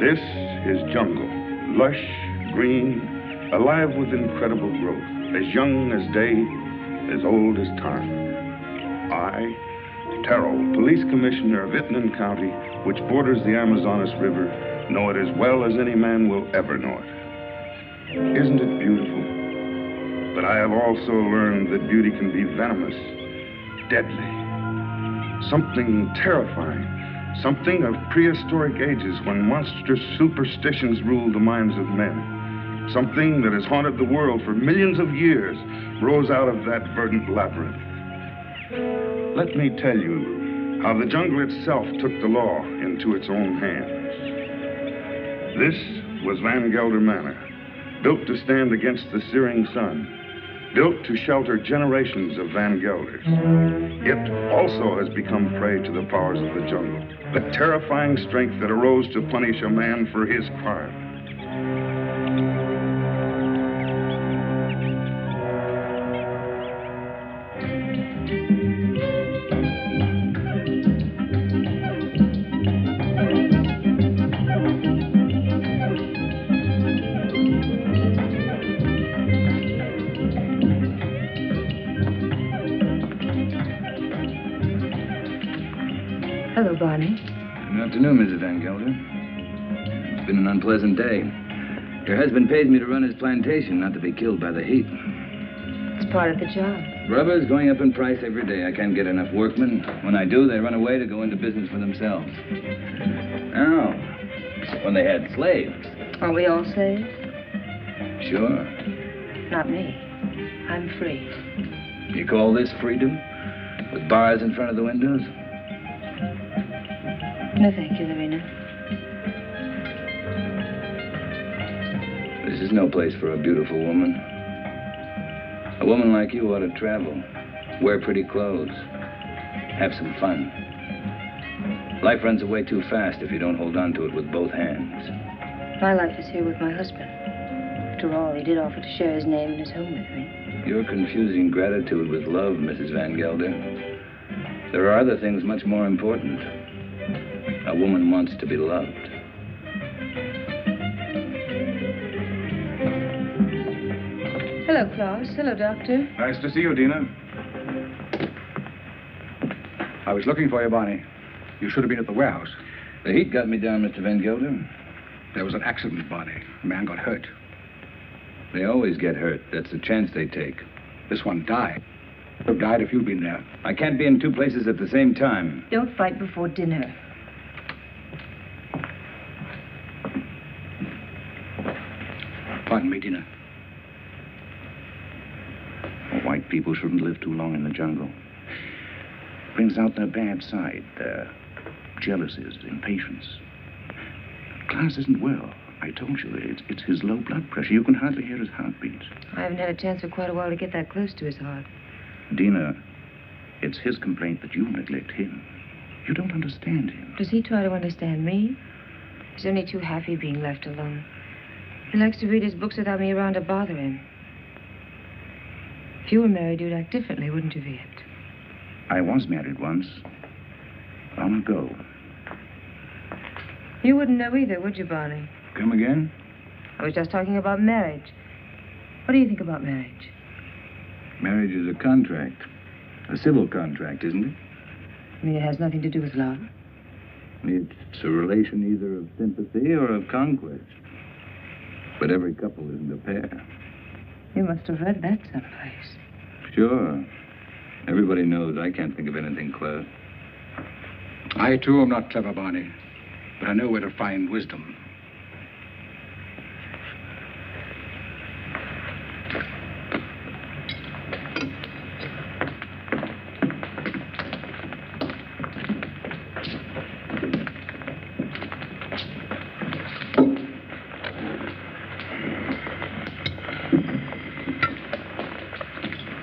This is jungle, lush, green, alive with incredible growth, as young as day, as old as time. I, Terrell, police commissioner of Itnan County, which borders the Amazonas River, know it as well as any man will ever know it. Isn't it beautiful? But I have also learned that beauty can be venomous, deadly, something terrifying. Something of prehistoric ages when monstrous superstitions ruled the minds of men. Something that has haunted the world for millions of years rose out of that verdant labyrinth. Let me tell you how the jungle itself took the law into its own hands. This was Van Gelder Manor, built to stand against the searing sun, built to shelter generations of Van Gelders. It also has become prey to the powers of the jungle, the terrifying strength that arose to punish a man for his crime. Hello, Barney. Good afternoon, Mrs. Van Gelder. It's been an unpleasant day. Your husband pays me to run his plantation, not to be killed by the heat. It's part of the job. Rubber's going up in price every day. I can't get enough workmen. When I do, they run away to go into business for themselves. Now, when they had slaves. Are we all slaves? Sure. Not me. I'm free. You call this freedom? With bars in front of the windows? No, thank you, Lorena. This is no place for a beautiful woman. A woman like you ought to travel, wear pretty clothes, have some fun. Life runs away too fast if you don't hold on to it with both hands. My life is here with my husband. After all, he did offer to share his name and his home with me. You're confusing gratitude with love, Mrs. Van Gelder. There are other things much more important. A woman wants to be loved. Hello, Klaus. Hello, Doctor. Nice to see you, Dina. I was looking for you, Barney. You should have been at the warehouse. The heat got me down, Mr. Van Gelder. There was an accident, Barney. A man got hurt. They always get hurt. That's the chance they take. This one died. Would have died if you'd been there. I can't be in two places at the same time. Don't fight before dinner. Pardon me, Dina. White people shouldn't live too long in the jungle. Brings out their bad side, their jealousies, impatience. Klaus isn't well. I told you, it's his low blood pressure. You can hardly hear his heartbeat. I haven't had a chance for quite a while to get that close to his heart. Dina, it's his complaint that you neglect him. You don't understand him. Does he try to understand me? He's only too happy being left alone. He likes to read his books without me around to bother him. If you were married, you'd act differently, wouldn't you, Viet? I was married once. Long ago. You wouldn't know either, would you, Barney? Come again? I was just talking about marriage. What do you think about marriage? Marriage is a contract. A civil contract, isn't it? I mean, it has nothing to do with love. It's a relation either of sympathy or of conquest. But every couple isn't a pair. You must have read that someplace. Sure. Everybody knows I can't think of anything clever. I, too, am not clever, Barney. But I know where to find wisdom.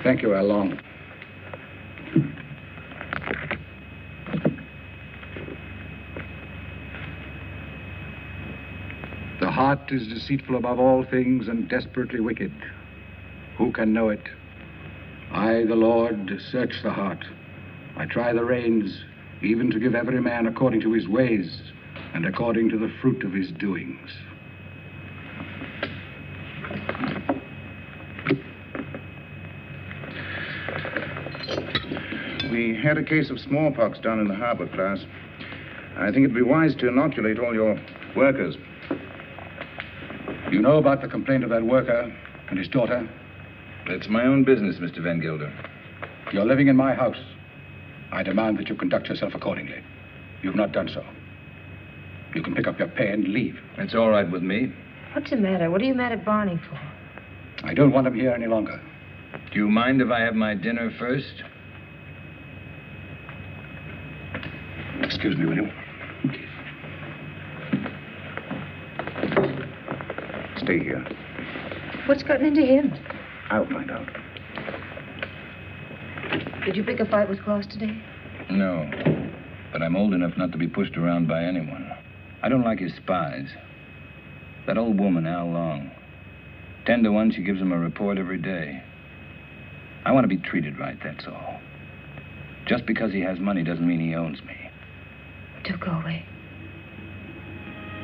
Thank you, Long. The heart is deceitful above all things and desperately wicked. Who can know it? I, the Lord, search the heart. I try the reins, even to give every man according to his ways and according to the fruit of his doings. We had a case of smallpox down in the harbor, Klaus. I think it'd be wise to inoculate all your workers. You know about the complaint of that worker and his daughter? That's my own business, Mr. Van Gelder. You're living in my house. I demand that you conduct yourself accordingly. You've not done so. You can pick up your pay and leave. It's all right with me. What's the matter? What are you mad at Barney for? I don't want him here any longer. Do you mind if I have my dinner first? Excuse me, will you? Stay here. What's gotten into him? I'll find out. Did you pick a fight with Klaus today? No. But I'm old enough not to be pushed around by anyone. I don't like his spies. That old woman, Al Long. 10 to 1, she gives him a report every day. I want to be treated right, that's all. Just because he has money doesn't mean he owns me. Don't go away.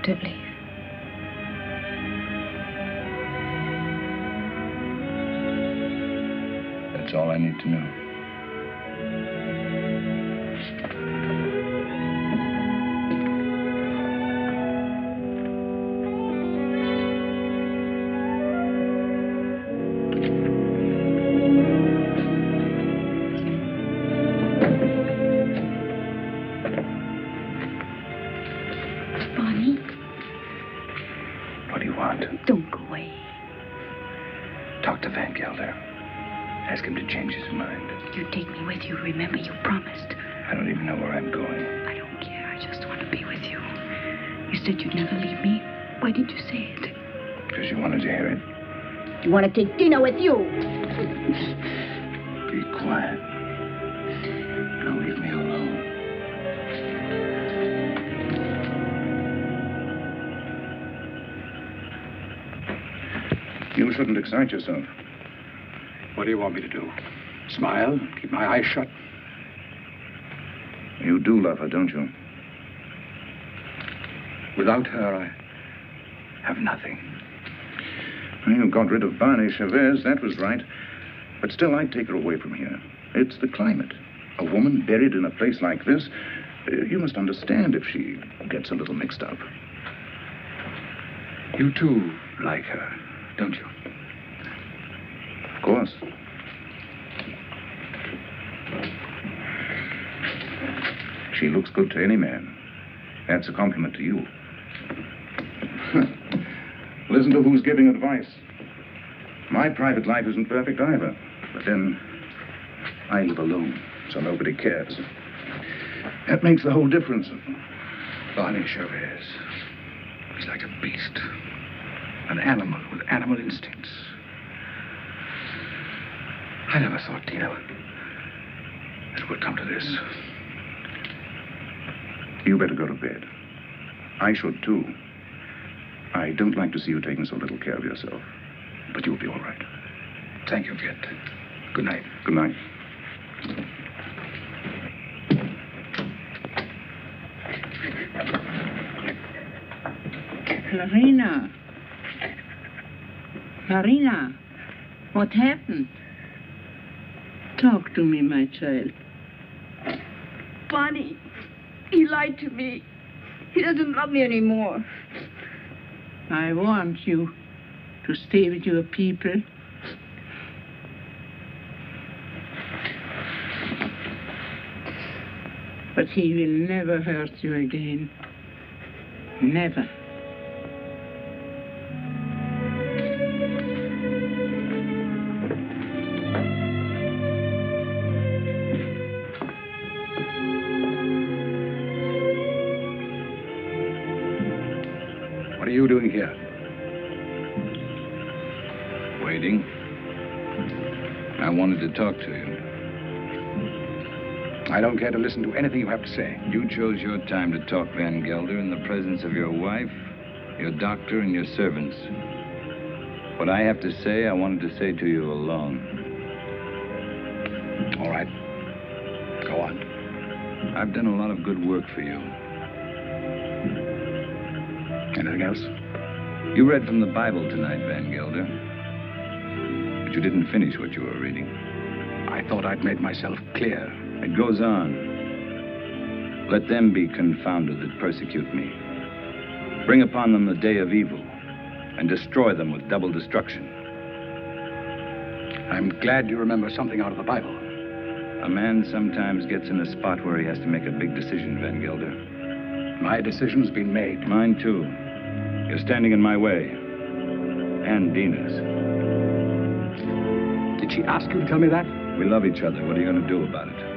Don't leave. That's all I need to know. Barney, What do you want? don't go away. Talk to Van Gelder. Ask him to change his mind. You take me with you. Remember, you promised. I don't even know where I'm going. I don't care. I just want to be with you. You said you'd never leave me. Why did you say it? Because you wanted to hear it. You want to take dinner with you. Be quiet. Now leave me alone. You shouldn't excite yourself. What do you want me to do? Smile? Keep my eyes shut? You do love her, don't you? Without her, I have nothing. You got rid of Barney Chavez, that was right. But still, I'd take her away from here. It's the climate. A woman buried in a place like this, you must understand if she gets a little mixed up. You too like her, don't you? Of course. She looks good to any man. That's a compliment to you. Listen to who's giving advice. My private life isn't perfect either. But then, I live alone, so nobody cares. That makes the whole difference. Barney Chavez. He's like a beast. An animal with animal instincts. I never thought, Tino, it would come to this. You better go to bed. I should, too. I don't like to see you taking so little care of yourself. But you'll be all right. Thank you, Kit. Good night. Good night. Larina. Larina, what happened? Talk to me, my child. Barney, he lied to me. He doesn't love me anymore. I want you to stay with your people. But he will never hurt you again. Never. What are you doing here? Waiting. I wanted to talk to you. I don't care to listen to anything you have to say. You chose your time to talk, Van Gelder, in the presence of your wife, your doctor, and your servants. What I have to say, I wanted to say to you alone. All right. Go on. I've done a lot of good work for you. Anything else? You read from the Bible tonight, Van Gelder. But you didn't finish what you were reading. I thought I'd made myself clear. It goes on. Let them be confounded that persecute me. Bring upon them the day of evil, and destroy them with double destruction. I'm glad you remember something out of the Bible. A man sometimes gets in a spot where he has to make a big decision, Van Gelder. My decision's been made. Mine, too. You're standing in my way. And Dina's. Did she ask you to tell me that? We love each other. What are you going to do about it?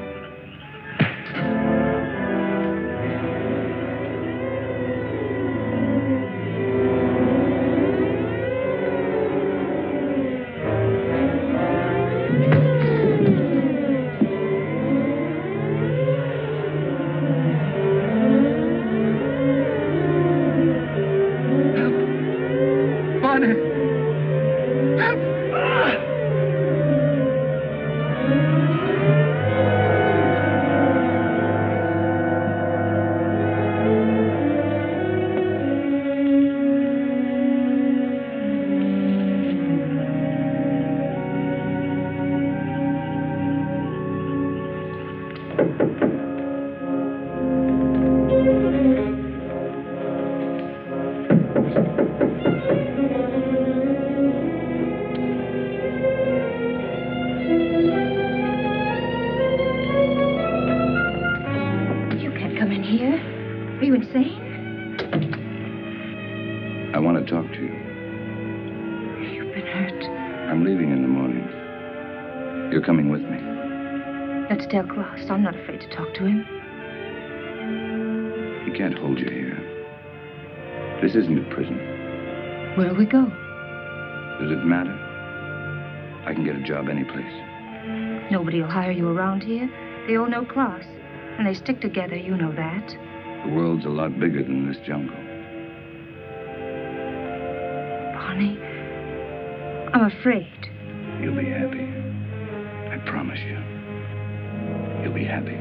Tell Klaus I'm not afraid to talk to him. He can't hold you here. This isn't a prison. Where'll we go? Does it matter? I can get a job anyplace. Nobody will hire you around here. They all know Klaus. And they stick together, you know that. The world's a lot bigger than this jungle. Barney, I'm afraid. You'll be happy. I promise you. You'll be happy.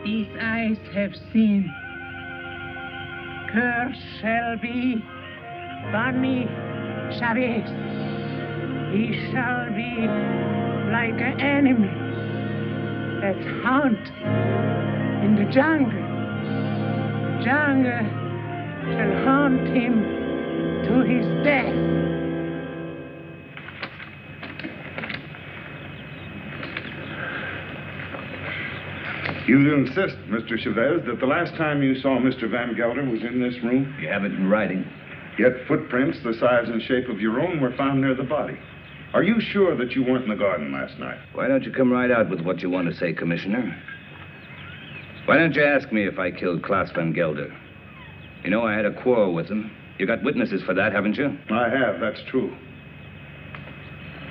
These eyes have seen. Cursed shall be Barney Chavez. He shall be like an enemy that's haunt in the jungle. The jungle shall haunt him to his death. You insist, Mr. Chavez, that the last time you saw Mr. Van Gelder was in this room? You have it in writing. Yet footprints the size and shape of your own were found near the body. Are you sure that you weren't in the garden last night? Why don't you come right out with what you want to say, Commissioner? Why don't you ask me if I killed Klaus Van Gelder? You know I had a quarrel with him. You got witnesses for that, haven't you? I have, that's true.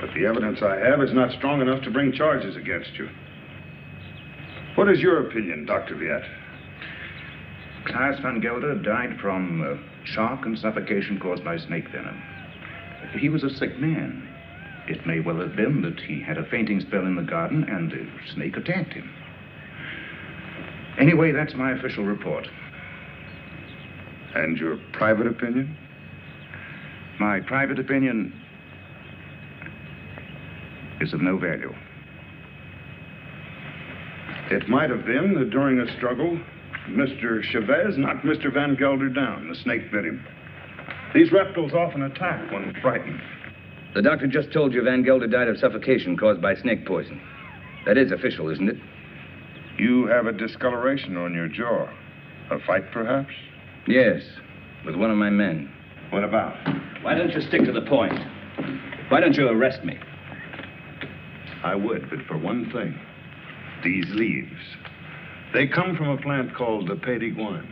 But the evidence I have is not strong enough to bring charges against you. What is your opinion, Dr. Viet? Klaus Van Gelder died from shock and suffocation caused by snake venom. He was a sick man. It may well have been that he had a fainting spell in the garden and the snake attacked him. Anyway, that's my official report. And your private opinion? My private opinion is of no value. It might have been that during a struggle, Mr. Chavez knocked Mr. Van Gelder down. The snake bit him. These reptiles often attack when frightened. The doctor just told you Van Gelder died of suffocation caused by snake poison. That is official, isn't it? You have a discoloration on your jaw. A fight, perhaps? Yes, with one of my men. What about? Why don't you stick to the point? Why don't you arrest me? I would, but for one thing. These leaves. They come from a plant called the Pied d'Iguane,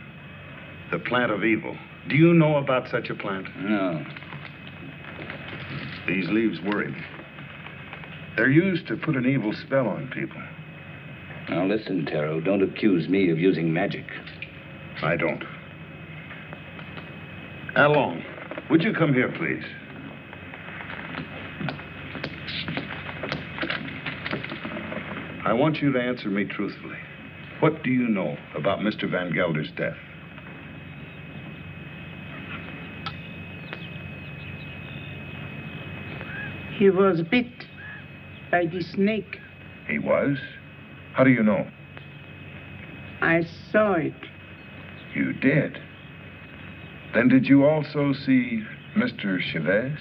the plant of evil. Do you know about such a plant? No. These leaves worry me. They're used to put an evil spell on people. Now listen, Taro, don't accuse me of using magic. I don't. Along, would you come here, please? I want you to answer me truthfully. What do you know about Mr. Van Gelder's death? He was bit by the snake. He was? How do you know? I saw it. You did? Then did you also see Mr. Chavez?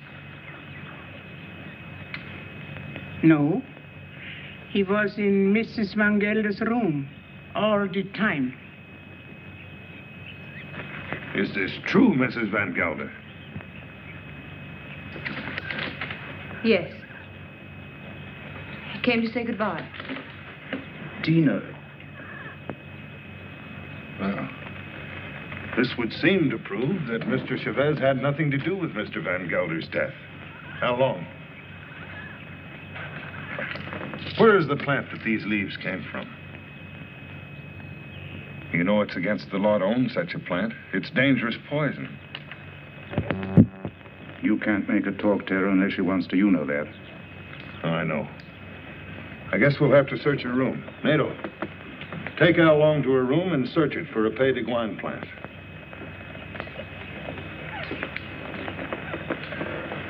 No. He was in Mrs. Van Gelder's room all the time. Is this true, Mrs. Van Gelder? Yes. He came to say goodbye. Dina. Well, this would seem to prove that Mr. Chavez had nothing to do with Mr. Van Gelder's death. How long? Where is the plant that these leaves came from? You know it's against the law to own such a plant. It's dangerous poison. You can't make her talk, Tara, unless she wants to. You know that. Oh, I know. I guess we'll have to search her room. Nato, take Al Long to her room and search it for a Pied d'Iguane plant.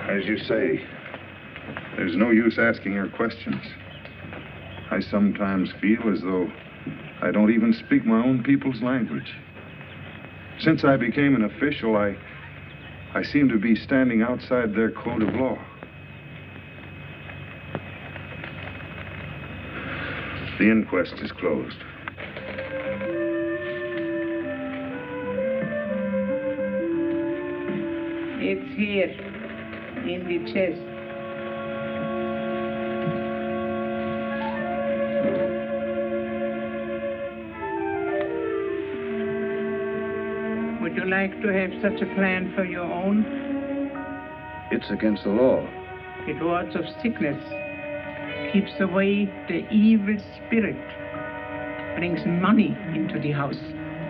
As you say, there's no use asking her questions. I sometimes feel as though I don't even speak my own people's language. Since I became an official, I seem to be standing outside their code of law. The inquest is closed. It's here, in the chest. Would you like to have such a plan for your own? It's against the law. It wards off sickness, keeps away the evil spirit, brings money into the house.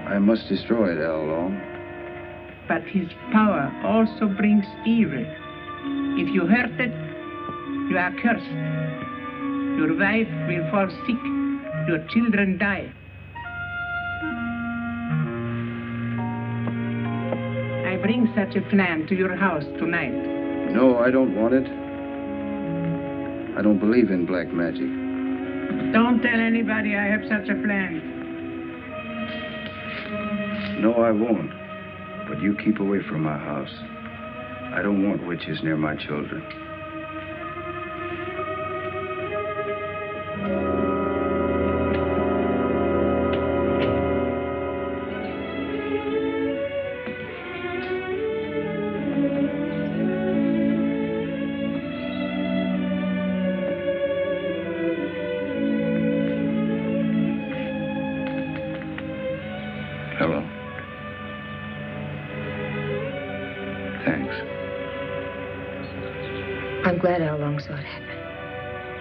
I must destroy it, Al Long. But his power also brings evil. If you hurt it, you are cursed. Your wife will fall sick. Your children die. I bring such a plan to your house tonight. No, I don't want it. I don't believe in black magic. Don't tell anybody I have such a plan. No, I won't. But you keep away from my house. I don't want witches near my children. Hello. Thanks. I'm glad Al Long saw it happen.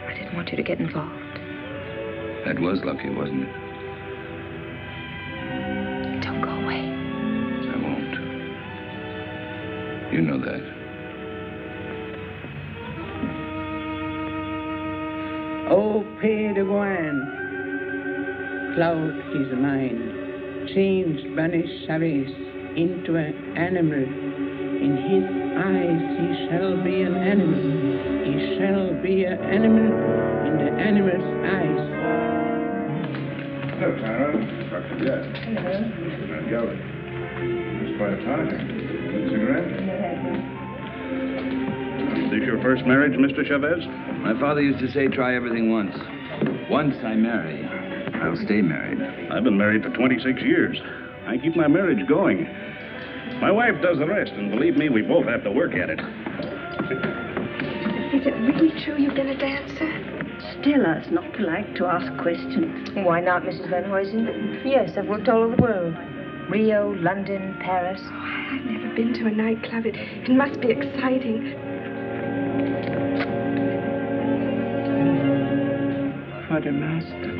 I didn't want you to get involved. That was lucky, wasn't it? Don't go away. I won't. You know that. Oh, Pied d'Iguane, cloud his mind, change banish Chavez into an animal. In his eyes he shall be an animal. He shall be an animal in the animal's eyes. Hello, Tara. Dr. Jett. Hello. Mr. Van Gelder. It's quite a time. Cigarette? Is this your first marriage, Mr. Chavez? My father used to say, try everything once. Once I marry, I'll stay married. I've been married for 26 years. I keep my marriage going. My wife does the rest, and believe me, we both have to work at it. Is it really true you've been a dancer? tell us not to like to ask questions. Why not, Mrs. Van Huysen? Yes, I've worked all over the world. Rio, London, Paris. I've never been to a nightclub. It must be exciting. For the master.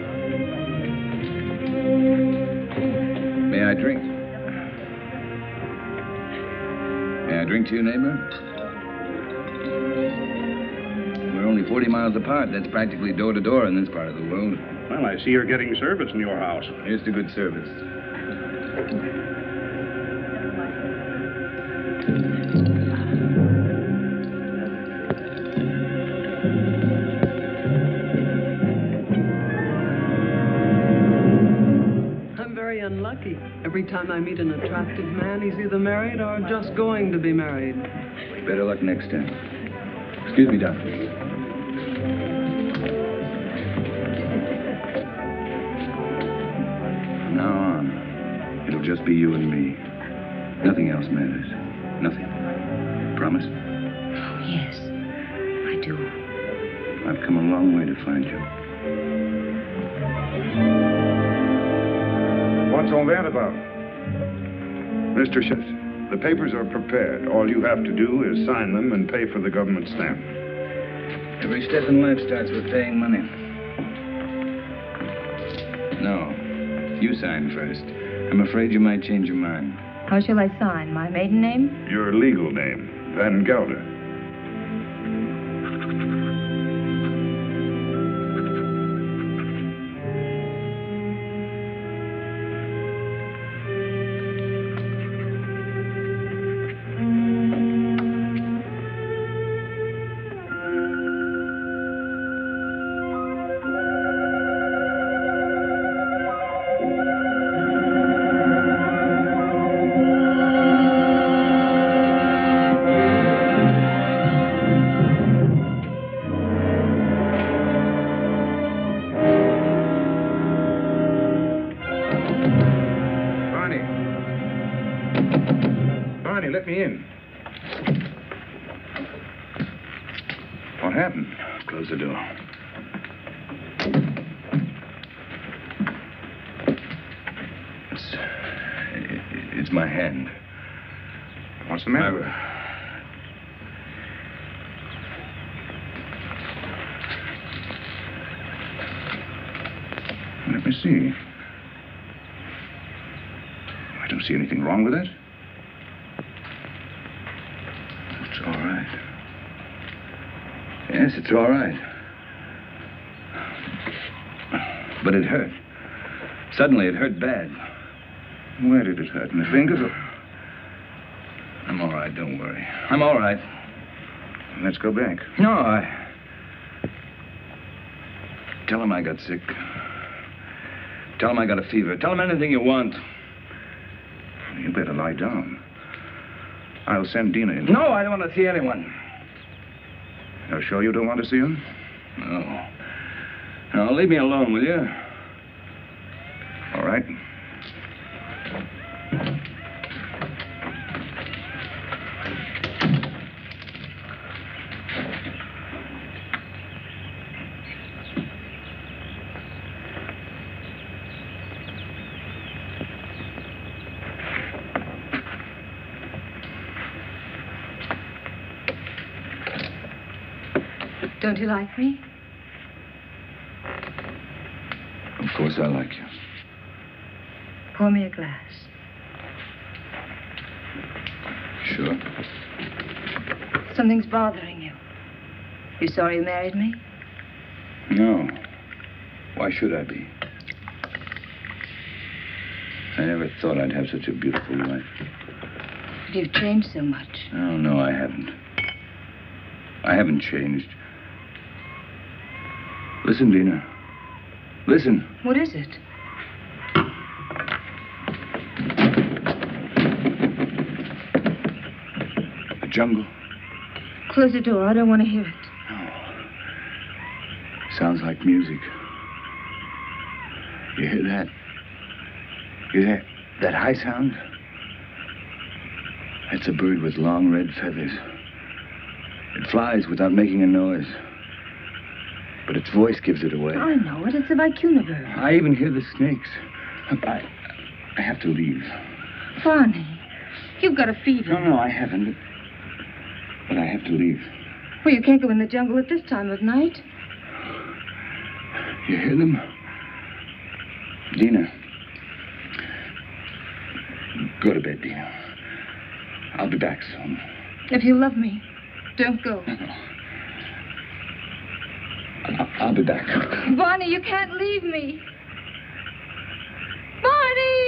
May I drink? May I drink to you, neighbor? We're only 40 miles apart. That's practically door to door in this part of the world. Well, I see you're getting service in your house. Here's to good service. I'm very unlucky. Every time I meet an attractive man, he's either married or just going to be married. Better luck next time. Excuse me, Doctor. From now on, it'll just be you and me. Nothing else matters. Nothing. Promise? Oh, yes, I do. I've come a long way to find you. What's all that about? Mr. Schiff, the papers are prepared. All you have to do is sign them and pay for the government stamp. Every step in life starts with paying money. No, you sign first. I'm afraid you might change your mind. How shall I sign? My maiden name? Your legal name, Van Gelder. Barney, let me in. What happened? Close the door. It's my hand. What's the matter? Let me see. I don't see anything wrong with it. It's all right. Yes, it's all right. But it hurt. Suddenly, it hurt bad. Where did it hurt? In the fingers? I'm all right, don't worry. I'm all right. Let's go back. No, Tell him I got sick. Tell him I got a fever. Tell him anything you want. You better lie down. I'll send Dina in. No, I don't want to see anyone. You're sure you don't want to see him? No. No, leave me alone, will you? All right. Don't you like me? Of course I like you. Pour me a glass. Sure. Something's bothering you. You sorry you married me? No. Why should I be? I never thought I'd have such a beautiful life. But you've changed so much. Oh, no, I haven't. I haven't changed. Listen, Dina. Listen. What is it? The jungle. Close the door. I don't want to hear it. No. Sounds like music. You hear that? You hear that high sound? That's a bird with long red feathers. It flies without making a noise. But its voice gives it away. I know it. It's the vicuna bird. I even hear the snakes. I have to leave. Barney, you've got a fever. No, I haven't. But I have to leave. Well, you can't go in the jungle at this time of night. You hear them? Dina. Go to bed, Dina. I'll be back soon. If you love me, don't go. I'll be back. Barney, you can't leave me. Barney!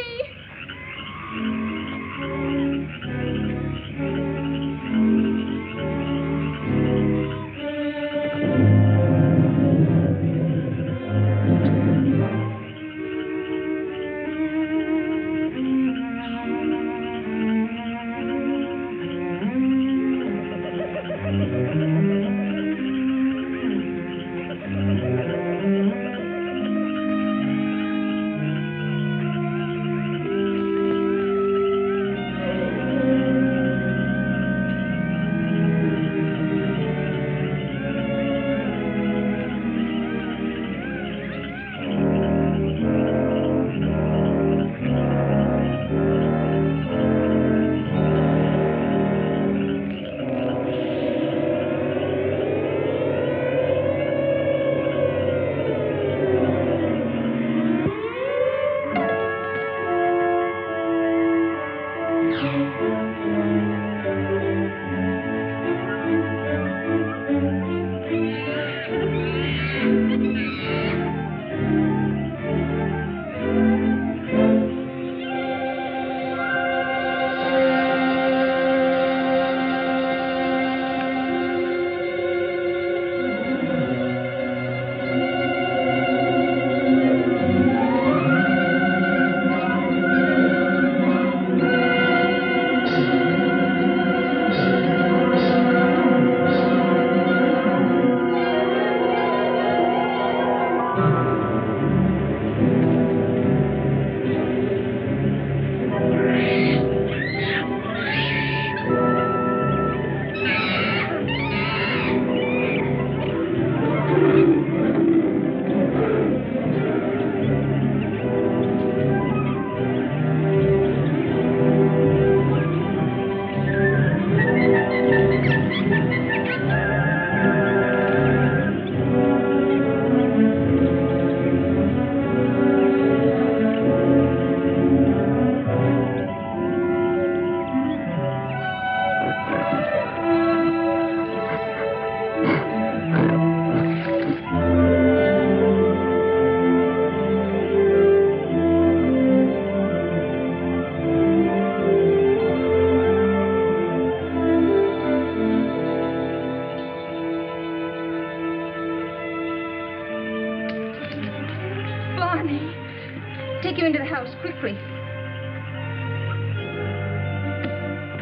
Take him into the house, quickly.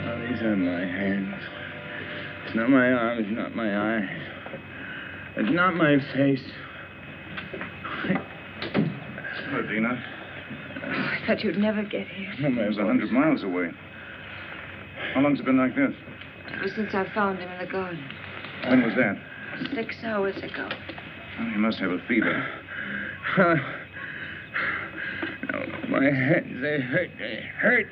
Oh, these are my hands. It's not my arms, not my eyes. It's not my face. Hello, Dina. Oh, I thought you'd never get here. It was 100 miles away. How long's it been like this? Ever since I found him in the garden. When was that? 6 hours ago. Oh, he must have a fever. Oh, my hands, they hurt. They hurt.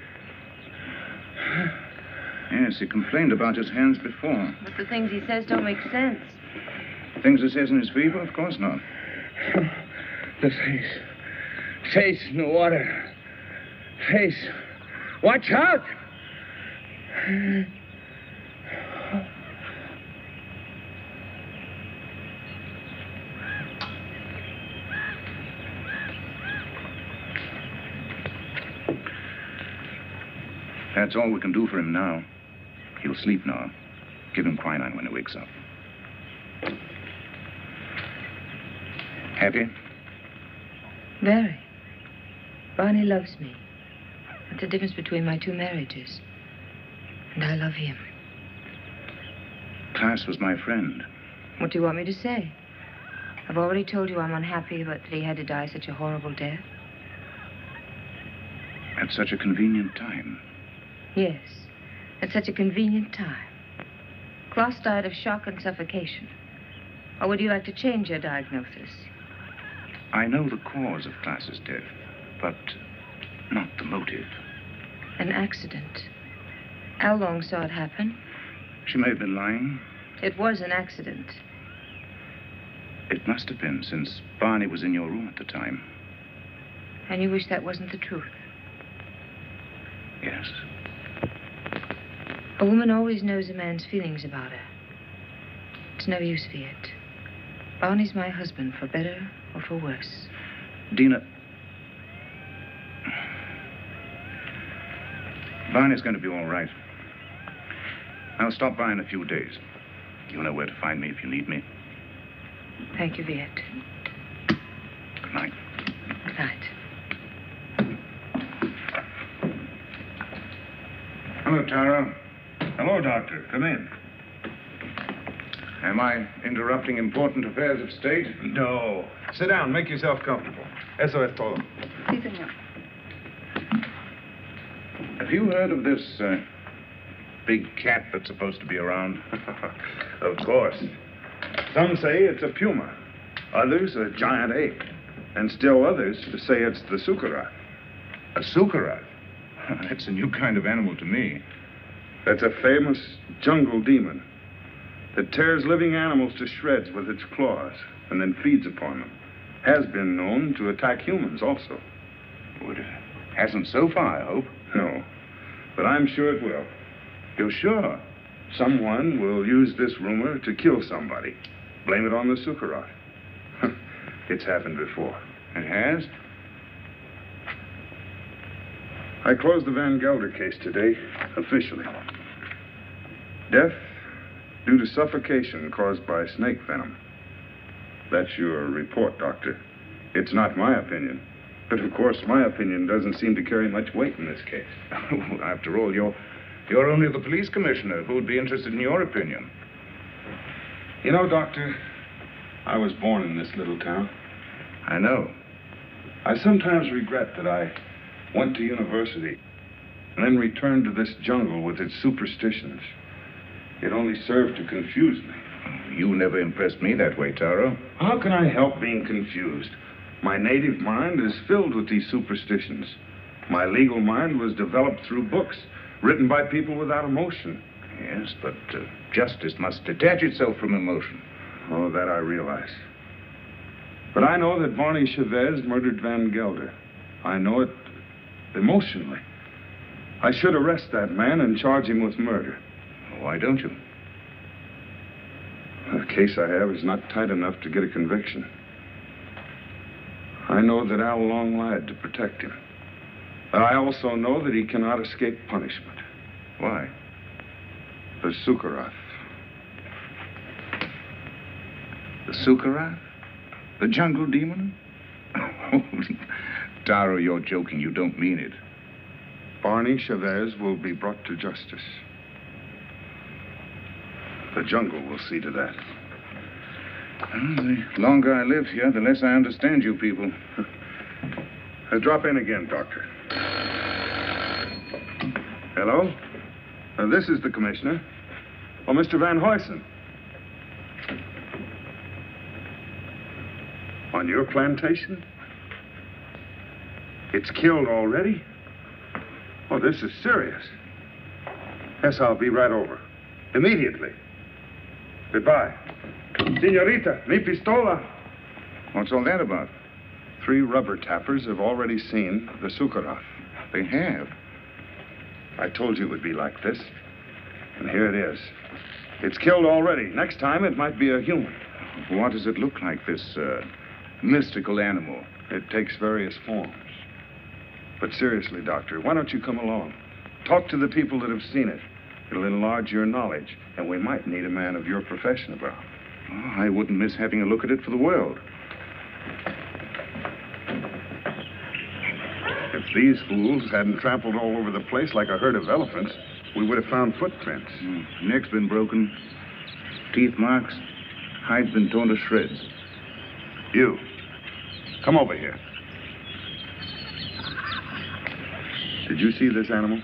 Yes, he complained about his hands before. But the things he says don't make sense. Things he says in his fever? Of course not. The face. Face in the water. Face. Watch out! That's all we can do for him now. He'll sleep now. Give him quinine when he wakes up. Happy? Very. Barney loves me. That's the difference between my 2 marriages. And I love him. Klaas was my friend. What do you want me to say? I've already told you I'm unhappy about that he had to die such a horrible death. At such a convenient time. Yes, at such a convenient time. Klaas died of shock and suffocation. Or would you like to change your diagnosis? I know the cause of Klaas's death, but not the motive. An accident. How long saw it happen? She may have been lying. It was an accident. It must have been, since Barney was in your room at the time. And you wish that wasn't the truth? Yes. A woman always knows a man's feelings about her. It's no use, Viet. Barney's my husband, for better or for worse. Dina. Barney's going to be all right. I'll stop by in a few days. You'll know where to find me if you need me. Thank you, Viet. Good night. Good night. Hello, Tara. Hello, Doctor. Come in. Am I interrupting important affairs of state? No. Sit down. Make yourself comfortable. Eso es todo. Sí, señor. Have you heard of this big cat that's supposed to be around? Of course. Some say it's a puma. Others, a giant ape. And still others say it's the Sukarath. A Sukarath? That's a new kind of animal to me. That's a famous jungle demon that tears living animals to shreds with its claws and then feeds upon them. Has been known to attack humans also. Well, it hasn't so far, I hope. No, but I'm sure it will. You're sure? Someone will use this rumor to kill somebody. Blame it on the Sukarath. It's happened before. It has? I closed the Van Gelder case today, officially. Death due to suffocation caused by snake venom. That's your report, Doctor. It's not my opinion. But, of course, my opinion doesn't seem to carry much weight in this case. After all, you're only the police commissioner. Who would be interested in your opinion? You know, Doctor, I was born in this little town. I know. I sometimes regret that I went to university and then returned to this jungle with its superstitions. It only served to confuse me. You never impressed me that way, Taro. How can I help being confused? My native mind is filled with these superstitions. My legal mind was developed through books written by people without emotion. Yes, but justice must detach itself from emotion. Oh, that I realize. But I know that Barney Chavez murdered Van Gelder. I know it emotionally. I should arrest that man and charge him with murder. Why don't you? The case I have is not tight enough to get a conviction. I know that Al Long lied to protect him. But I also know that he cannot escape punishment. Why? The Sukarath. The Sukarath? The jungle demon? Taro, you're joking. You don't mean it. Barney Chavez will be brought to justice. The jungle will see to that. Well, the longer I live here, the less I understand you people. Drop in again, Doctor. Hello? This is the commissioner. Oh, Mr. Van Huysen. On your plantation? It's killed already? Oh, this is serious. Yes, I'll be right over. Immediately. Goodbye. Senorita, mi pistola. What's all that about? 3 rubber tappers have already seen the Sukarath. They have? I told you it would be like this. And here it is. It's killed already. Next time, it might be a human. What does it look like, this mystical animal? It takes various forms. But seriously, Doctor, why don't you come along? Talk to the people that have seen it. It'll enlarge your knowledge, and we might need a man of your profession about. Oh, I wouldn't miss having a look at it for the world. If these fools hadn't trampled all over the place like a herd of elephants, we would have found footprints. Neck's been broken, teeth marks, hide's been torn to shreds. You, come over here. Did you see this animal?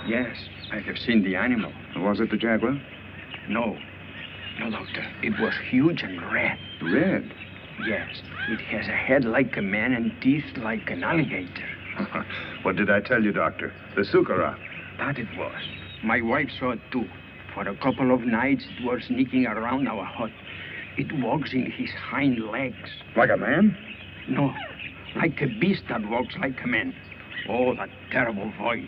Yes, I have seen the animal. Was it the jaguar? No, No, Doctor. It was huge and red. Red? Yes. It has a head like a man and teeth like an alligator. What did I tell you, Doctor? The Sukarath. That it was. My wife saw it too. For a couple of nights, it was sneaking around our hut. It walks in his hind legs. Like a man? No, like a beast that walks like a man. Oh, that terrible voice.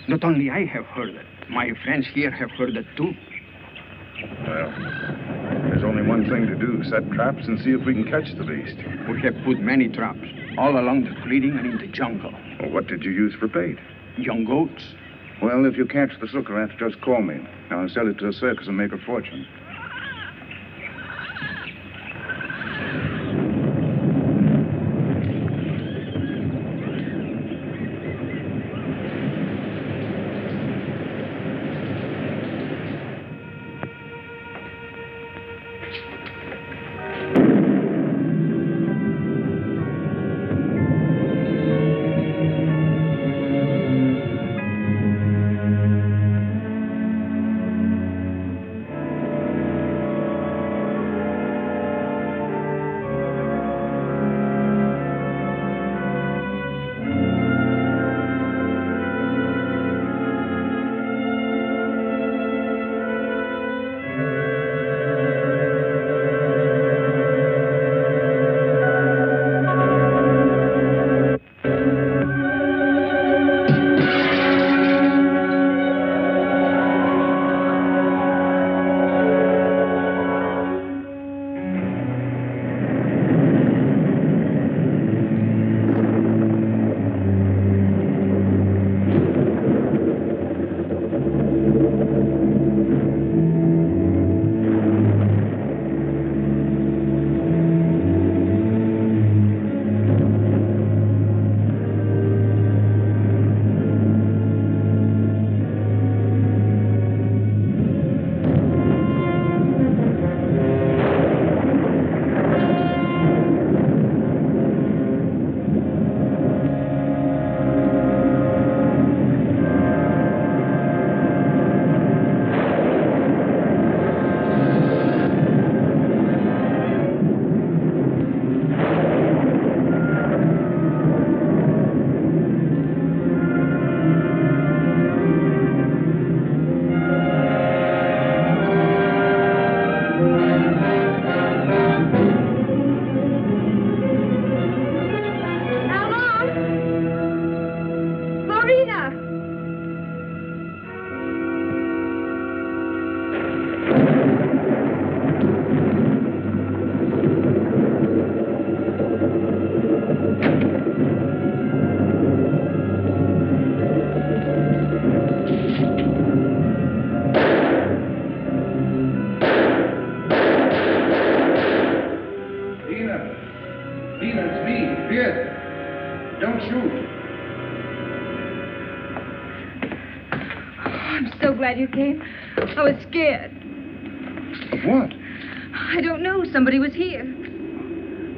Not only I have heard it, my friends here have heard it too. Well, there's only one thing to do. Set traps and see if we can catch the beast. We have put many traps, all along the clearing and in the jungle. Well, what did you use for bait? Young goats. Well, if you catch the Sukarath, just call me. I'll sell it to a circus and make a fortune. Glad you came. I was scared. Of what? I don't know. Somebody was here.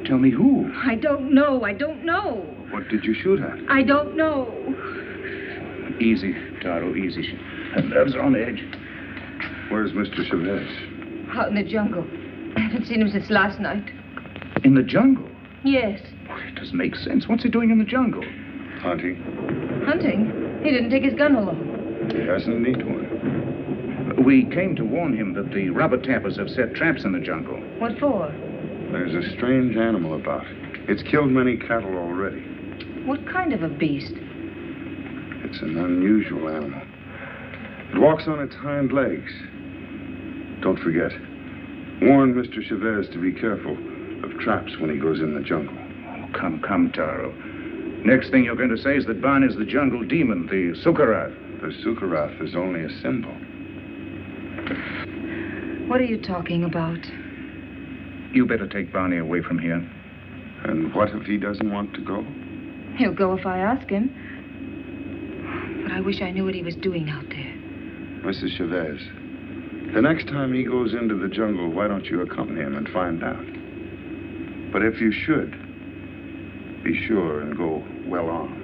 Tell me who? I don't know. I don't know. What did you shoot at? I don't know. Easy, Taro, easy. Nerves are on edge. Where's Mr. Chavez? Out in the jungle. I haven't seen him since last night. In the jungle? Yes. Well, it doesn't make sense. What's he doing in the jungle? Hunting. Hunting? He didn't take his gun along. He hasn't need one. We came to warn him that the rubber tappers have set traps in the jungle. What for? There's a strange animal about. It's killed many cattle already. What kind of a beast? It's an unusual animal. It walks on its hind legs. Don't forget. Warn Mr. Chavez to be careful of traps when he goes in the jungle. Oh, come, Taro. Next thing you're going to say is that Ban is the jungle demon, the Sukarath. The Sukarath is only a symbol. What are you talking about? You better take Barney away from here. And what if he doesn't want to go? He'll go if I ask him. But I wish I knew what he was doing out there. Mrs. Chavez, the next time he goes into the jungle, why don't you accompany him and find out? But if you should, be sure and go well armed.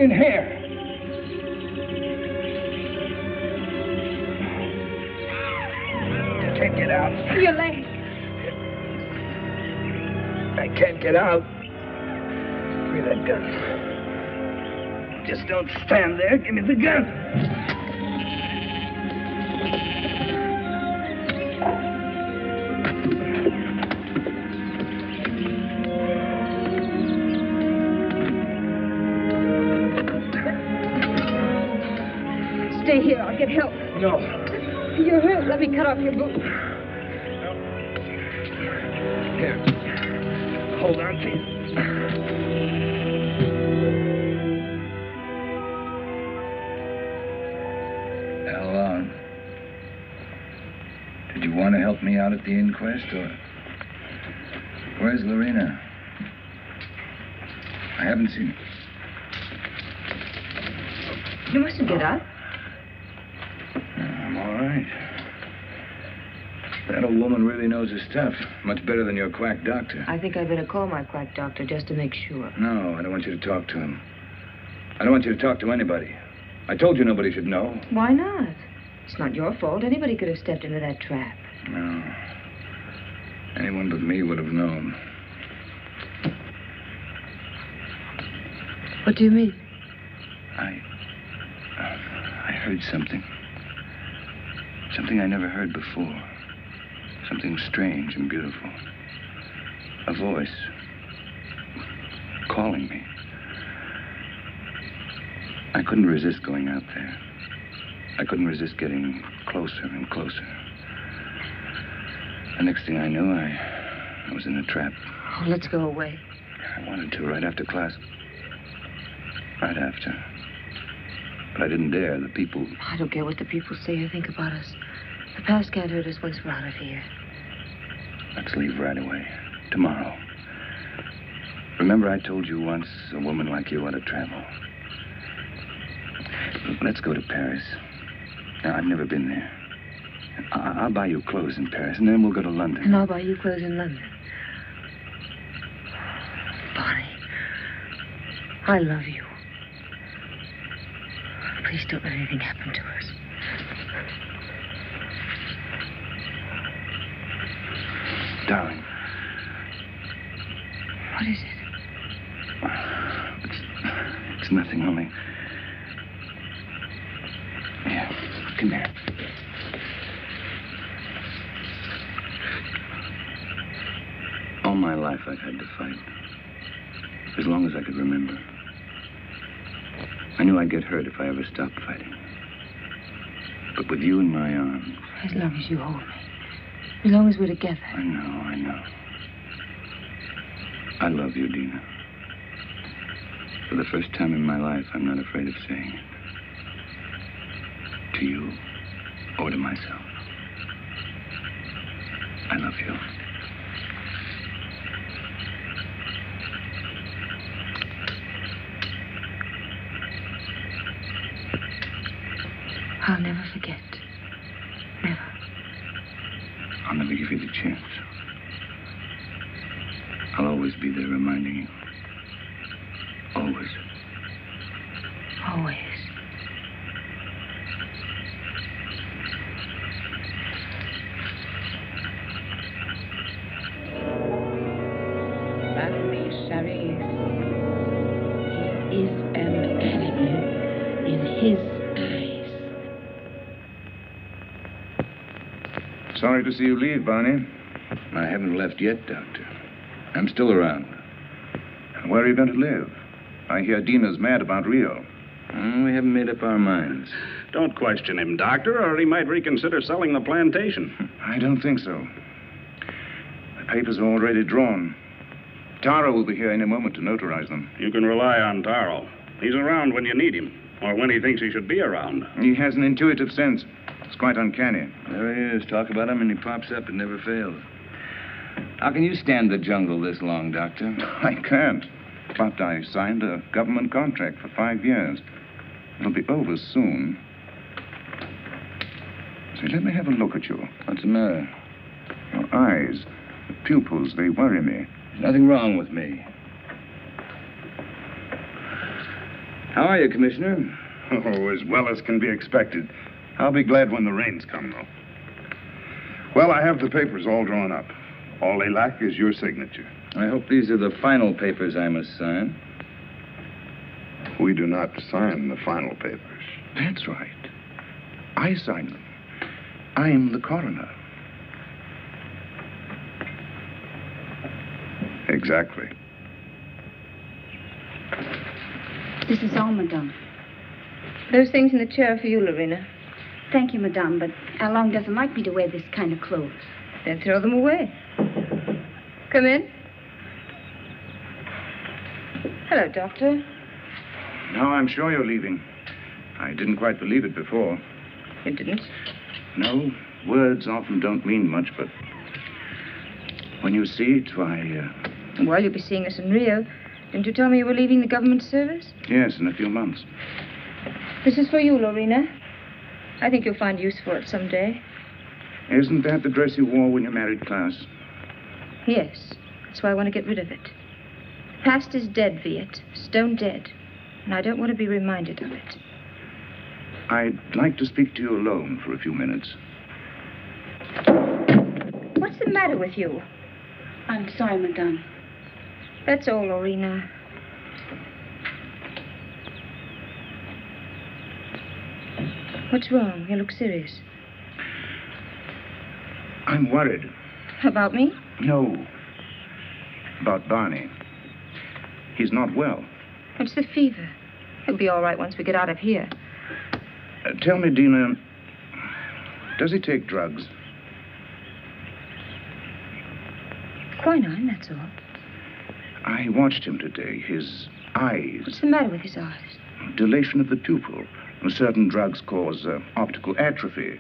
in here. I can't get out. Your leg. I can't get out. Give me that gun. Just don't stand there. Give me the gun. Stay here. I'll get help. No. You're hurt. Let me cut off your boot. Here. Hold on to you. Well, did you want to help me out at the inquest, or... Where's Lorena? I haven't seen her. You mustn't get up. I'm all right. That old woman really knows her stuff. Much better than your quack doctor. I think I better call my quack doctor just to make sure. No, I don't want you to talk to him. I don't want you to talk to anybody. I told you nobody should know. Why not? It's not your fault. Anybody could have stepped into that trap. No. Anyone but me would have known. What do you mean? I heard something. Something I never heard before. Something strange and beautiful. A voice calling me. I couldn't resist going out there. I couldn't resist getting closer and closer. The next thing I knew, I was in a trap. Oh, let's go away. I wanted to right after class. Right after. But I didn't dare. The people... I don't care what the people say or think about us. The past can't hurt us once we're out of here. Let's leave right away. Tomorrow. Remember I told you once a woman like you ought to travel. Let's go to Paris. Now, I've never been there. I'll buy you clothes in Paris, and then we'll go to London. And I'll buy you clothes in London. Bonnie, I love you. Please don't let anything happen to us. Darling. What is it? It's nothing, only... Yeah, come here. All my life I've had to fight. As long as I could remember. I knew I'd get hurt if I ever stopped fighting. But with you in my arms... As long as you hold me. As long as we're together. I know. I love you, Dina. For the first time in my life, I'm not afraid of saying it. To you, or to myself. I love you. I'll never forget. Never. I'll never give you the chance. I'll always be there reminding you. Always. Always. Barney Chavez. He is an animal in his eyes. Sorry to see you leave, Barney. I haven't left yet, Doctor. I'm still around. Where are you going to live? I hear Dina's mad about Rio. We haven't made up our minds. Don't question him, Doctor, or he might reconsider selling the plantation. I don't think so. The papers are already drawn. Taro will be here any moment to notarize them. You can rely on Taro. He's around when you need him, or when he thinks he should be around. He has an intuitive sense. It's quite uncanny. There he is. Talk about him and he pops up. It never fails. How can you stand the jungle this long, Doctor? I can't. But I signed a government contract for 5 years. It'll be over soon. Say, let me have a look at you. What's the matter? Your eyes, the pupils, they worry me. There's nothing wrong with me. How are you, Commissioner? Oh, as well as can be expected. I'll be glad when the rains come, though. Well, I have the papers all drawn up. All they lack is your signature. I hope these are the final papers I must sign. We do not sign the final papers. That's right. I sign them. I'm the coroner. Exactly. This is all, madame. Those things in the chair are for you, Lorena. Thank you, madame, but Along doesn't like me to wear this kind of clothes. Then throw them away. Come in. Hello, Doctor. Now I'm sure you're leaving. I didn't quite believe it before. You didn't? No, words often don't mean much, but when you see it, why, Well, you'll be seeing us in Rio. Didn't you tell me you were leaving the government service? Yes, in a few months. This is for you, Lorena. I think you'll find use for it someday. Isn't that the dress you wore when you married Klaus? Yes. That's why I want to get rid of it. Past is dead, Viet. Stone dead. And I don't want to be reminded of it. I'd like to speak to you alone for a few minutes. What's the matter with you? I'm sorry, madame. That's all, Lorena. What's wrong? You look serious. I'm worried. About me? No. About Barney. He's not well. It's the fever. He'll be all right once we get out of here. Tell me, Dina, does he take drugs? Quinine, that's all. I watched him today. His eyes. What's the matter with his eyes? Dilation of the pupil. Certain drugs cause optical atrophy,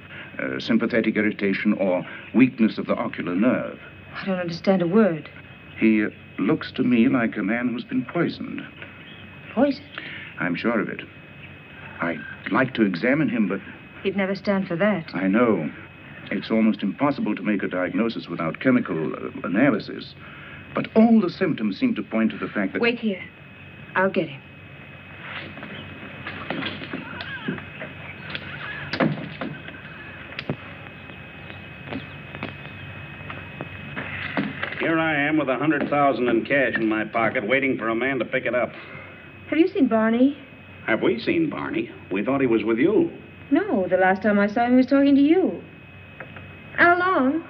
sympathetic irritation, or weakness of the ocular nerve. I don't understand a word. He looks to me like a man who's been poisoned. Poisoned? I'm sure of it. I'd like to examine him, but... He'd never stand for that. I know. It's almost impossible to make a diagnosis without chemical analysis. But all the symptoms seem to point to the fact that... Wait here. I'll get him. Here I am with $100,000 in cash in my pocket, waiting for a man to pick it up. Have you seen Barney? Have we seen Barney? We thought he was with you. No, the last time I saw him, he was talking to you. How long?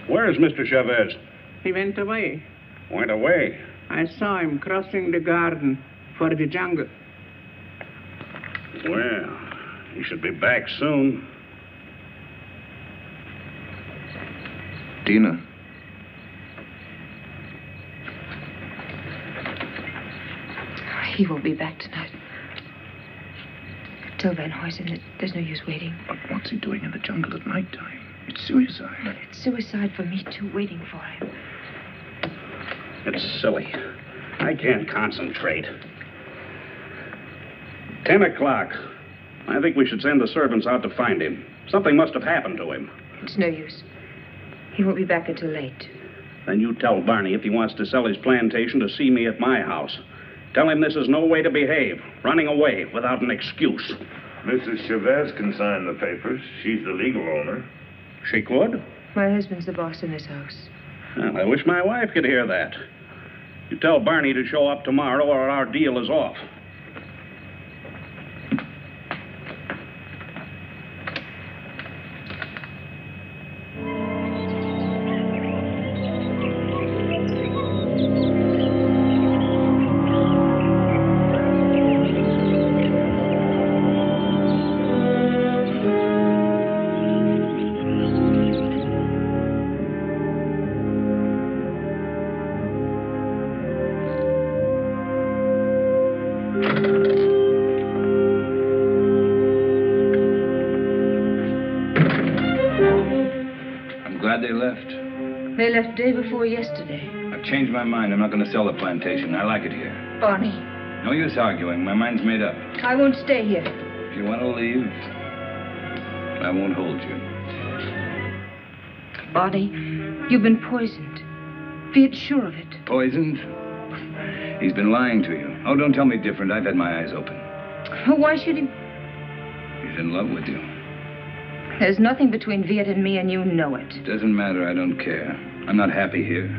Where is Mr. Chavez? He went away. Went away? I saw him crossing the garden for the jungle. Well, he should be back soon. Dina. He won't be back tonight. Tell Van Huysen that there's no use waiting. But what's he doing in the jungle at nighttime? It's suicide. It's suicide for me, too, waiting for him. It's silly. I can't concentrate. 10 o'clock. I think we should send the servants out to find him. Something must have happened to him. It's no use. He won't be back until late. Then you tell Barney if he wants to sell his plantation to see me at my house. Tell him this is no way to behave, running away without an excuse. Mrs. Chavez can sign the papers. She's the legal owner. She could? My husband's the boss in this house. Well, I wish my wife could hear that. You tell Barney to show up tomorrow or our deal is off. They left. They left day before yesterday. I've changed my mind. I'm not going to sell the plantation. I like it here. Barney. No use arguing. My mind's made up. I won't stay here. If you want to leave, I won't hold you. Barney, you've been poisoned. Be sure of it. Poisoned? He's been lying to you. Oh, don't tell me different. I've had my eyes open. Why should he? He's in love with you. There's nothing between Viet and me, and you know it. Doesn't matter. I don't care. I'm not happy here.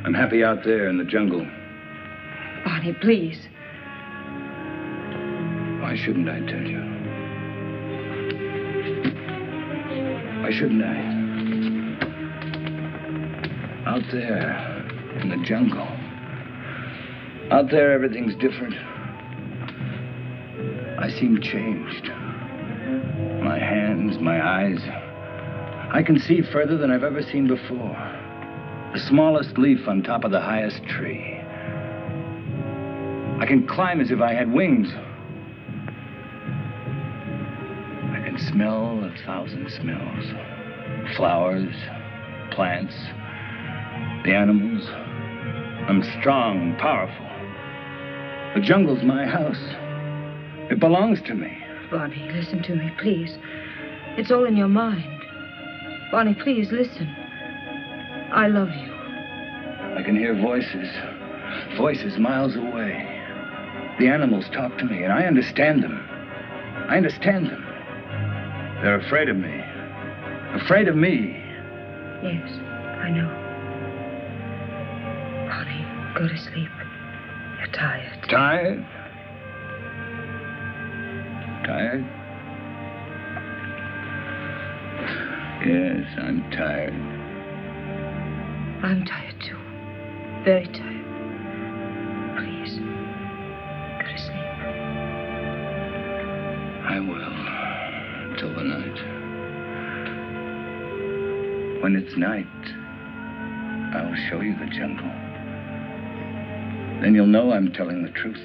I'm happy out there in the jungle. Bonnie, please. Why shouldn't I tell you? Why shouldn't I? Out there in the jungle. Out there, everything's different. I seem changed. My hands, my eyes. I can see further than I've ever seen before. The smallest leaf on top of the highest tree. I can climb as if I had wings. I can smell 1,000 smells. Flowers, plants, the animals. I'm strong, powerful. The jungle's my house. It belongs to me. Bonnie, listen to me, please. It's all in your mind. Bonnie, please, listen. I love you. I can hear voices. Voices miles away. The animals talk to me, and I understand them. I understand them. They're afraid of me. Afraid of me. Yes, I know. Bonnie, go to sleep. You're tired. Tired? Tired? Yes, I'm tired. I'm tired, too. Very tired. Please, go to sleep. I will. Till the night. When it's night, I'll show you the jungle. Then you'll know I'm telling the truth.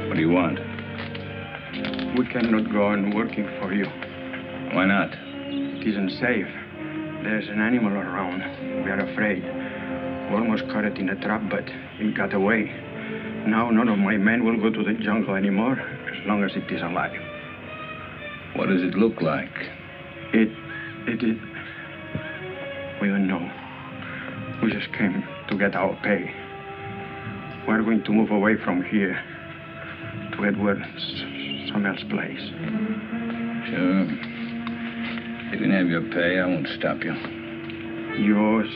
What do you want? We cannot go on working for you. Why not? It isn't safe. There's an animal around. We are afraid. We almost caught it in a trap, but it got away. Now none of my men will go to the jungle anymore, as long as it is alive. What does it look like? It is... We don't know. We just came to get our pay. We're going to move away from here to Edward's some else place. Sure. You can have your pay. I won't stop you. Yours,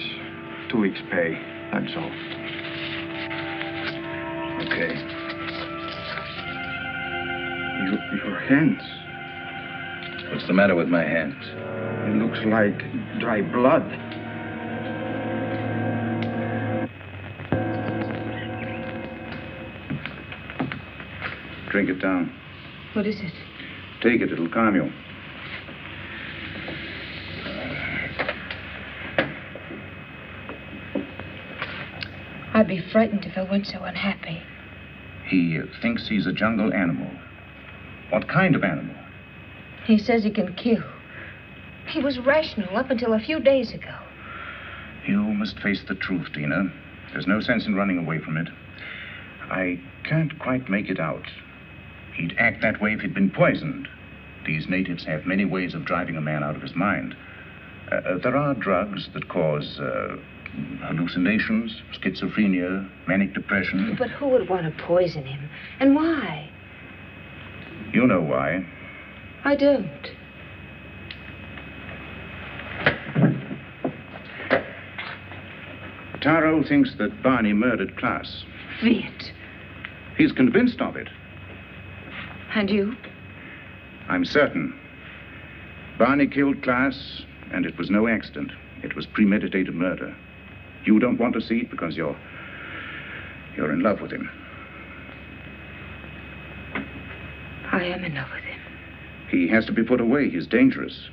2 weeks' pay. That's all. Okay. Your hands. What's the matter with my hands? It looks like dry blood. Drink it down. What is it? Take it. It'll calm you. I'd be frightened if I weren't so unhappy. He thinks he's a jungle animal. What kind of animal? He says he can kill. He was rational up until a few days ago. You must face the truth, Tina. There's no sense in running away from it. I can't quite make it out. He'd act that way if he'd been poisoned. These natives have many ways of driving a man out of his mind. There are drugs that cause hallucinations, schizophrenia, manic depression. But who would want to poison him? And why? You know why. I don't. Taro thinks that Barney murdered Klaas. Viet. He's convinced of it. And you? I'm certain. Barney killed Klaas, and it was no accident. It was premeditated murder. You don't want to see it because you're in love with him. I am in love with him. He has to be put away. He's dangerous.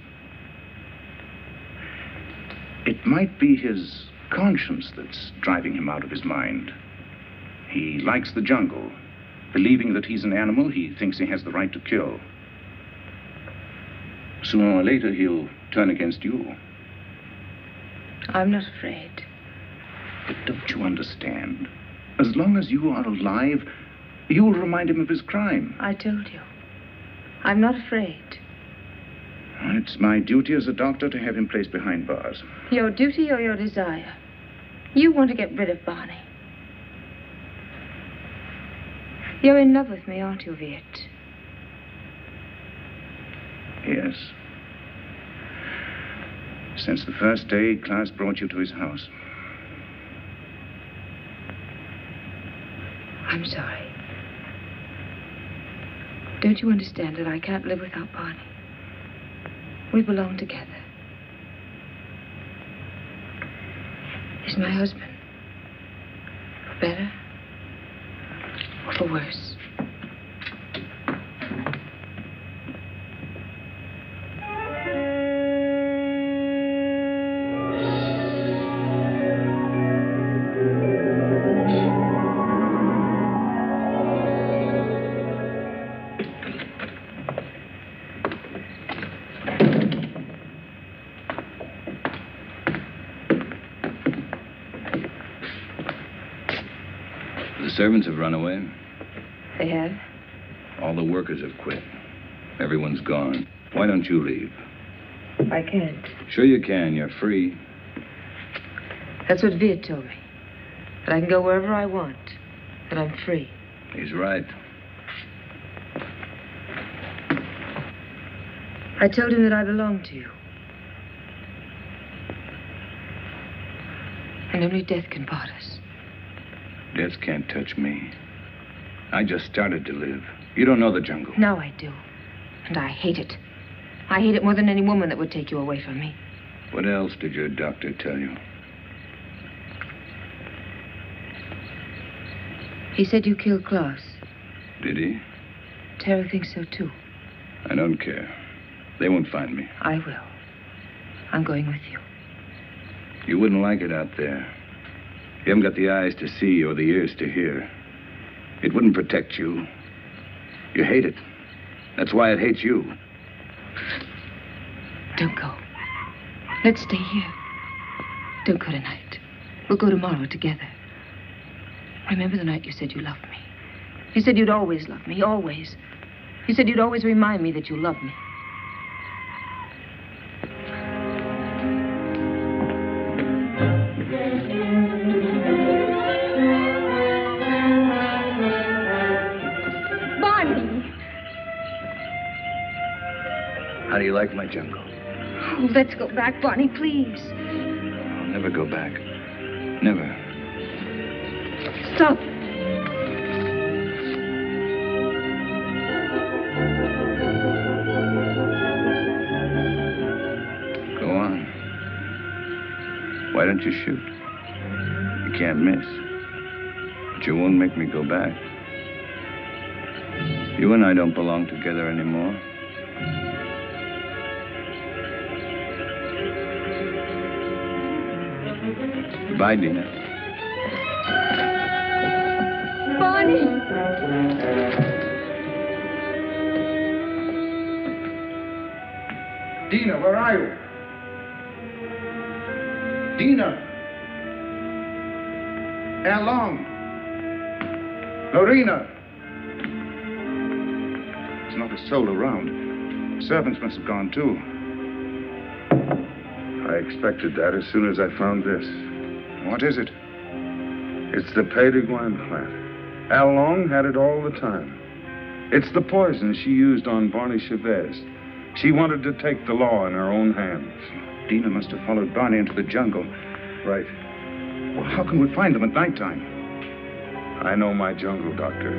It might be his conscience that's driving him out of his mind. He likes the jungle. Believing that he's an animal, he thinks he has the right to kill. Sooner or later, he'll turn against you. I'm not afraid. But don't you understand? As long as you are alive, you'll remind him of his crime. I told you. I'm not afraid. It's my duty as a doctor to have him placed behind bars. Your duty or your desire? You want to get rid of Barney. You're in love with me, aren't you, Viet? Yes. Since the first day Klaus brought you to his house. I'm sorry. Don't you understand that I can't live without Barney? We belong together. He's my husband. For better or for worse. The servants have run away. They have? All the workers have quit. Everyone's gone. Why don't you leave? I can't. Sure you can. You're free. That's what Viet told me. That I can go wherever I want. That I'm free. He's right. I told him that I belong to you. And only death can part us. Death can't touch me. I just started to live. You don't know the jungle. Now I do. And I hate it. I hate it more than any woman that would take you away from me. What else did your doctor tell you? He said you killed Klaus. Did he? Tara thinks so, too. I don't care. They won't find me. I will. I'm going with you. You wouldn't like it out there. You haven't got the eyes to see or the ears to hear. It wouldn't protect you. You hate it. That's why it hates you. Don't go. Let's stay here. Don't go tonight. We'll go tomorrow together. Remember the night you said you loved me? You said you'd always love me, always. You said you'd always remind me that you loved me. How do you like my jungle? Oh, let's go back, Barney, please. I'll never go back. Never. Stop. Go on. Why don't you shoot? You can't miss. But you won't make me go back. You and I don't belong together anymore. Goodbye, Dina. Barney! Dina, where are you? Dina! How long? Lorena! There's not a soul around. Servants must have gone, too. I expected that as soon as I found this. What is it? It's the Pays de Gouin plant. Al Long had it all the time. It's the poison she used on Barney Chavez. She wanted to take the law in her own hands. Dina must have followed Barney into the jungle. Right. Well, how can we find them at nighttime? I know my jungle, Doctor.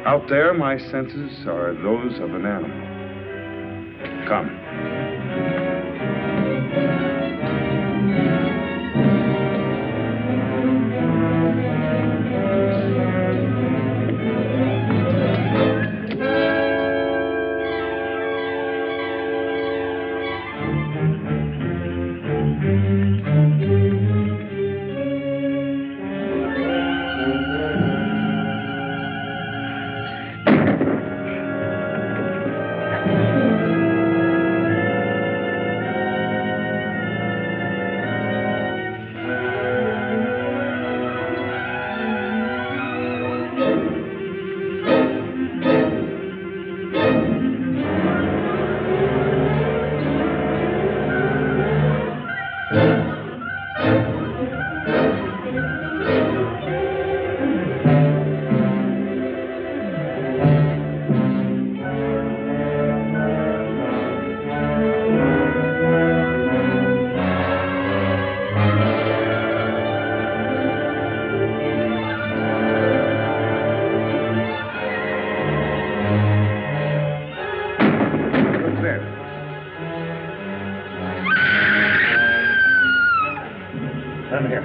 Out there, my senses are those of an animal. Come. Come here.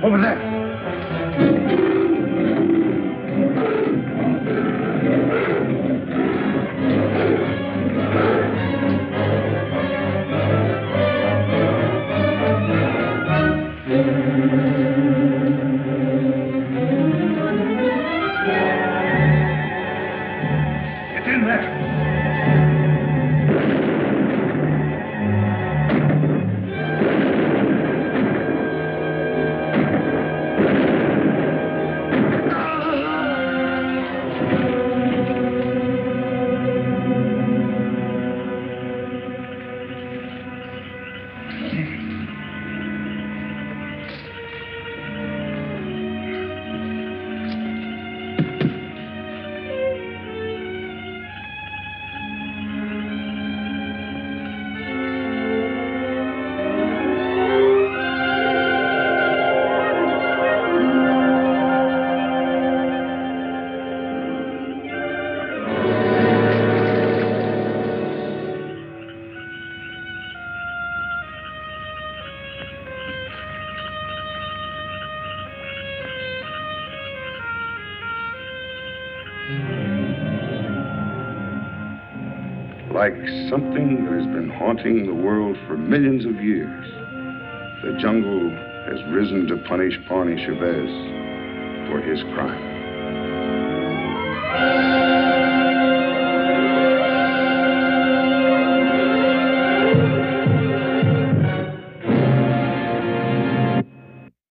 Over there. Get in there. Like something that has been haunting the world for millions of years, the jungle has risen to punish Barney Chavez for his crime.